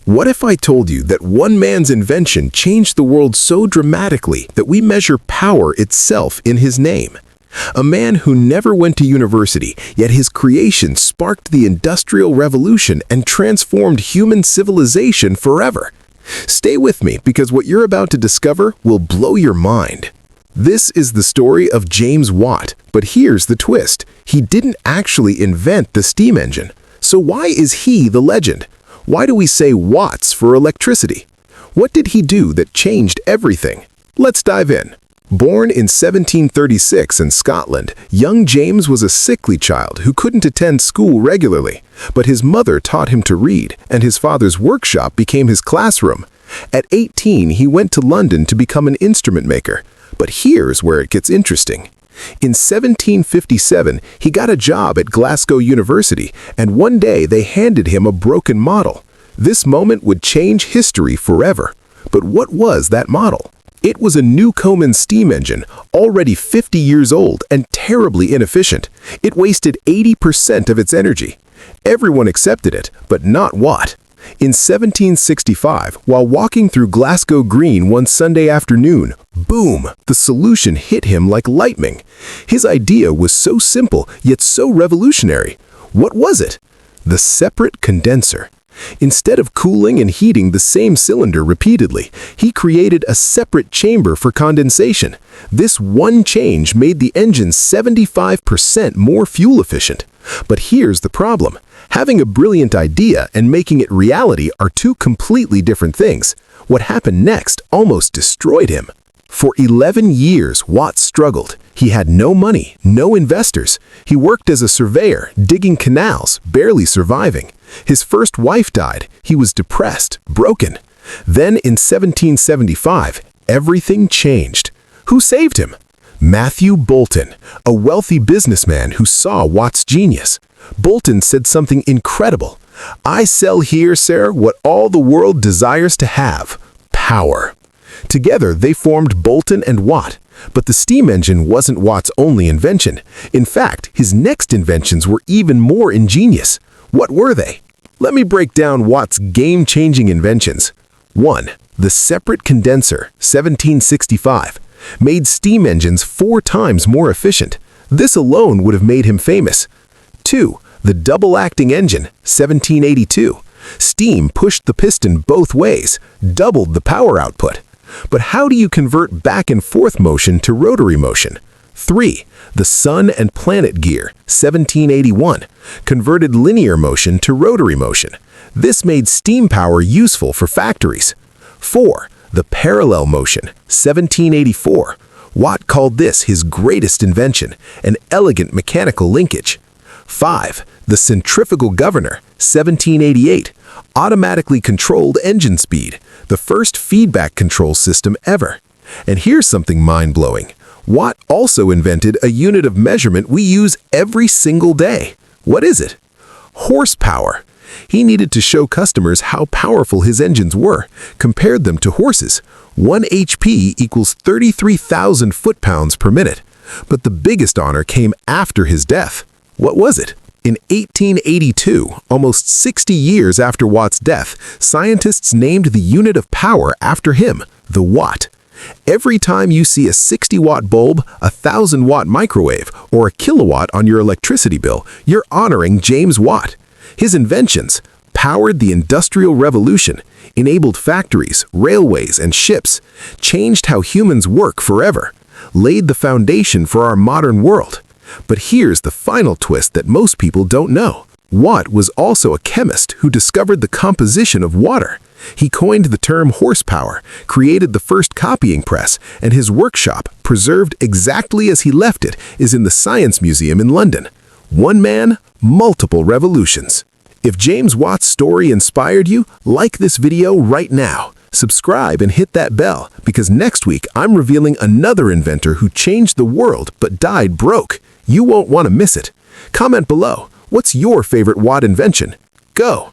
What if I told you that one man's invention changed the world so dramatically that we measure power itself in his name? A man who never went to university, yet his creation sparked the Industrial Revolution and transformed human civilization forever. Stay with me because what you're about to discover will blow your mind. This is the story of James Watt, but here's the twist. He didn't actually invent the steam engine. So why is he the legend? Why do we say watts for electricity? What did he do that changed everything? Let's dive in. Born in 1736 in Scotland, young James was a sickly child who couldn't attend school regularly. But his mother taught him to read, and his father's workshop became his classroom. At 18, he went to London to become an instrument maker. But here's where it gets interesting. In 1757, he got a job at Glasgow University, and one day they handed him a broken model. This moment would change history forever. But what was that model? It was a Newcomen steam engine, already 50 years old and terribly inefficient. It wasted 80% of its energy. Everyone accepted it, but not Watt. In 1765, while walking through Glasgow Green one Sunday afternoon, boom, the solution hit him like lightning. His idea was so simple, yet so revolutionary. What was it? The separate condenser. Instead of cooling and heating the same cylinder repeatedly, he created a separate chamber for condensation. This one change made the engine 75% more fuel efficient. But here's the problem. Having a brilliant idea and making it reality are two completely different things. What happened next almost destroyed him. For 11 years, Watt struggled. He had no money, no investors. He worked as a surveyor, digging canals, barely surviving. His first wife died. He was depressed, broken. Then in 1775, everything changed. Who saved him? Matthew Boulton, a wealthy businessman who saw Watt's genius. Boulton said something incredible. "I sell here, sir, what all the world desires to have: power." Together, they formed Boulton and Watt. But the steam engine wasn't Watt's only invention. In fact, his next inventions were even more ingenious. What were they? Let me break down Watt's game-changing inventions. 1. The separate condenser, 1765. Made steam engines 4 times more efficient. This alone would have made him famous. 2. The double-acting engine, 1782. Steam pushed the piston both ways, doubled the power output. But how do you convert back-and-forth motion to rotary motion? 3. The sun and planet gear, 1781. Converted linear motion to rotary motion. This made steam power useful for factories. 4. The parallel motion, 1784. Watt called this his greatest invention, an elegant mechanical linkage. 5. The Centrifugal Governor, 1788. Automatically controlled engine speed, the first feedback control system ever. And here's something mind-blowing. Watt also invented a unit of measurement we use every single day. What is it? Horsepower. He needed to show customers how powerful his engines were, compared them to horses. 1 HP equals 33,000 foot-pounds per minute. But the biggest honor came after his death. What was it? In 1882, almost 60 years after Watt's death, scientists named the unit of power after him, the watt. Every time you see a 60-watt bulb, a 1,000-watt microwave, or a kilowatt on your electricity bill, you're honoring James Watt. His inventions powered the Industrial Revolution, enabled factories, railways, and ships, changed how humans work forever, laid the foundation for our modern world. But here's the final twist that most people don't know. Watt was also a chemist who discovered the composition of water. He coined the term horsepower, created the first copying press, and his workshop, preserved exactly as he left it, is in the Science Museum in London. One man, multiple revolutions. If James Watt's story inspired you, like this video right now. Subscribe and hit that bell, because next week I'm revealing another inventor who changed the world but died broke. You won't want to miss it. Comment below. What's your favorite Watt invention? Go!